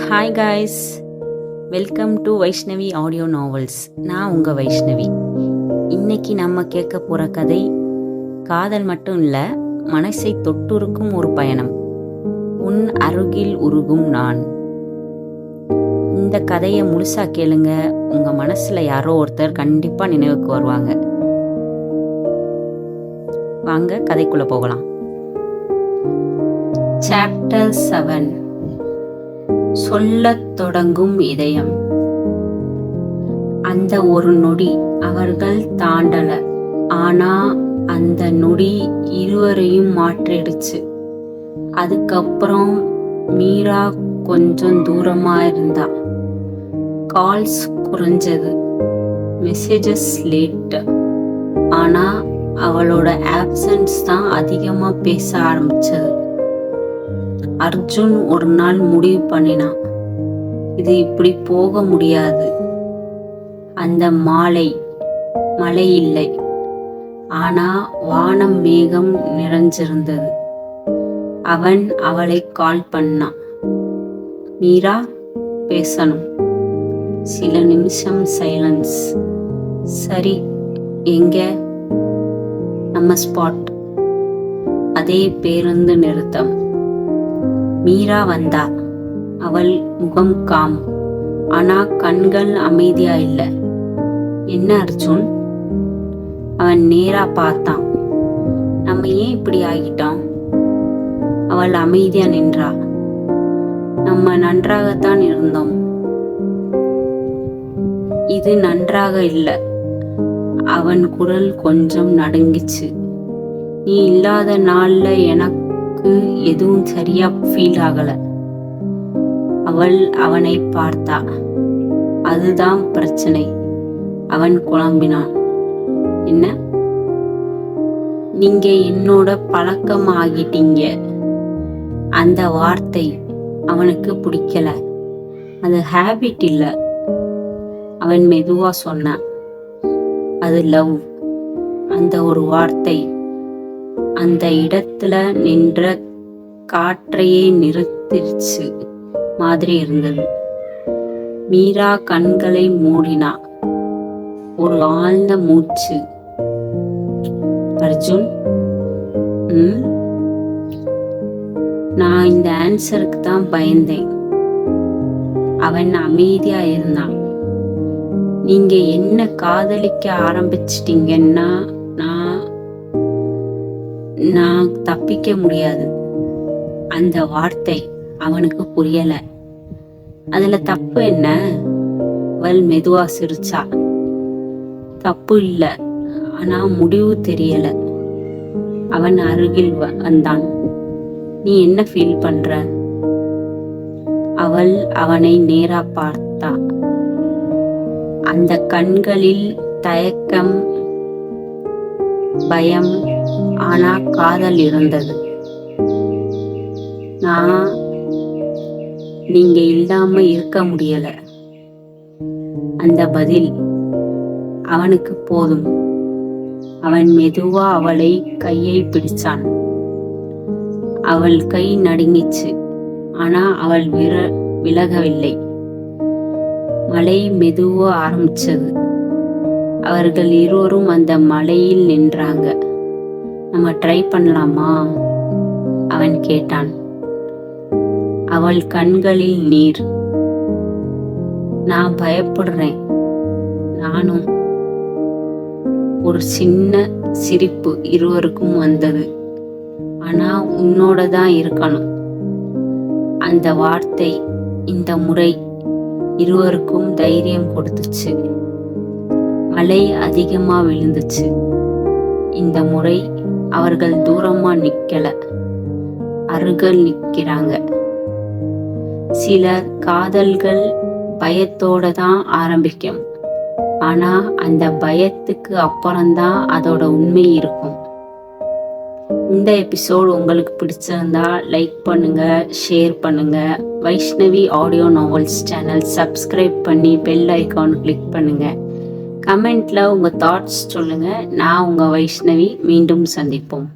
Hi guys, welcome to Vaishnavi audio novels. நான் உங்கள் வைஷ்ணவி. இன்னைக்கு நம்ம கேட்க போகிற கதை காதல் மட்டும் இல்லை, மனசை தொட்டுருக்கும் ஒரு பயணம். உன் அருகில் உருகும் நான். இந்த கதையை முழுசா கேளுங்க, உங்கள் மனசில் யாரோ ஒருத்தர் கண்டிப்பாக நினைவுக்கு வருவாங்க. வாங்க கதைக்குள்ளே போகலாம். சாப்டர் 7. சொல்லத் தொடங்கும் இதயம். அந்த ஒரு நொடி அவர்கள் தாண்டல. ஆனா அந்த நொடி இருவரையும் மாற்றிடுச்சு. அதுக்கப்புறம் மீரா கொஞ்சம் தூரமா இருந்தா. கால்ஸ் குறைஞ்சது, மெசேஜஸ் லேட். ஆனா அவளோட ஆப்சன்ஸ் தான் அதிகமா பேச ஆரம்பிச்சது. அர்ஜுன் ஒரு நாள் முடிவு பண்ணினான், இது இப்படி போக முடியாது. அந்த மழை இல்லை, ஆனா வானம் மேகம் நிறைஞ்சிருந்தது. அவன் அவளை கால் பண்ணான். மீரா, பேசணும். சில நிமிஷம் சைலன்ஸ். சரி, எங்க? நம்ம ஸ்பாட். அதே பேருந்து நிறுத்தம். மீரா வந்தா. அவள் முகம் காம், ஆனா கண்கள் அமைதியா இல்ல. என்ன அர்ஜுன்? அவன் நேரா பார்த்தான். நம்ம ஏன் இப்படி ஆகிட்டோம்? அவள் அமைதியா நின்றா. நம்ம நன்றாகத்தான் இருந்தோம். இது நன்றாக இல்ல. அவன் குரல் கொஞ்சம் நடுங்கிச்சு. நீ இல்லாத நாள்ல எனக்கு எதுவும் சரியா ஃபீல் ஆகல. அவள் அவனை பார்த்தா. அதுதான் பிரச்சனை. அவன் குழம்பினான். என்ன? நீங்க என்னோட பழக்கம் ஆகிட்டீங்க. அந்த வார்த்தை அவனுக்கு பிடிக்கல. அது ஹேபிட் இல்ல. அவன் மெதுவா சொன்னான், அது லவ். அந்த ஒரு வார்த்தை அந்த இடத்துல நின்ற காற்றையே நிறுத்திடுச்சு மாதிரி இருந்தது. மீரா கண்களை மூடினா. ஒரு ஆழ்ந்த மூச்சு. அர்ஜுன், நான் இந்த ஆன்சருக்கு தான் பயந்தேன். அவன் அமைதியா இருந்தான். நீங்க என்ன காதலிக்க ஆரம்பிச்சிட்டீங்கன்னா நான் தப்பிக்க முடியாது. அந்த வார்த்தை அவனுக்கு புரியல. அதுல தப்பு என்ன? அவள் மெதுவா சிரிச்சா. தப்பு இல்ல, ஆனா முடிவு தெரியல. அவன் அருகில் வந்தான். நீ என்ன ஃபீல் பண்ற? அவள் அவனை நேரா பார்த்தா. அந்த கண்களில் தயக்கம், பயம், ஆனா காதல் இருந்தது. நீங்க இல்லாம இருக்க முடியல. அந்த பதில் அவனுக்கு போதும். அவன் மெதுவா அவளை கையை பிடிச்சான். அவள் கை நடுங்கிச்சு, ஆனா அவள் விலகவில்லை. மழை மெதுவா ஆரம்பிச்சது. அவர்கள் இருவரும் அந்த மலையில் நின்றாங்க. நம்ம ட்ரை பண்ணலாமா? அவன் கேட்டான். அவள் கண்களில் நீர். நான் பயப்படுறேன். நானும். ஒரு சின்ன சிரிப்பு இருவருக்கும் வந்தது. ஆனா உன்னோட தான் இருக்கணும். அந்த வார்த்தை இந்த முறை இருவருக்கும் தைரியம் கொடுத்துச்சு. மழை அதிகமா விழுந்துச்சு. இந்த முறை அவர்கள் தூரமா நிக்கல, அருகில் நிக்கிறாங்க. சில காதல்கள் பயத்தோட தான் ஆரம்பிக்கும், ஆனா அந்த பயத்துக்கு அப்புறம்தான் அதோட உண்மை இருக்கும். இந்த எபிசோடு உங்களுக்கு பிடிச்சிருந்தா லைக் பண்ணுங்க, ஷேர் பண்ணுங்க. Vaishnavi audio novels channel subscribe பண்ணி பெல் ஐகான் கிளிக் பண்ணுங்க. கமெண்ட்ல உங்க தாட்ஸ் சொல்லுங்க. நான் உங்க வைஷ்ணவி. மீண்டும் சந்திப்போம்.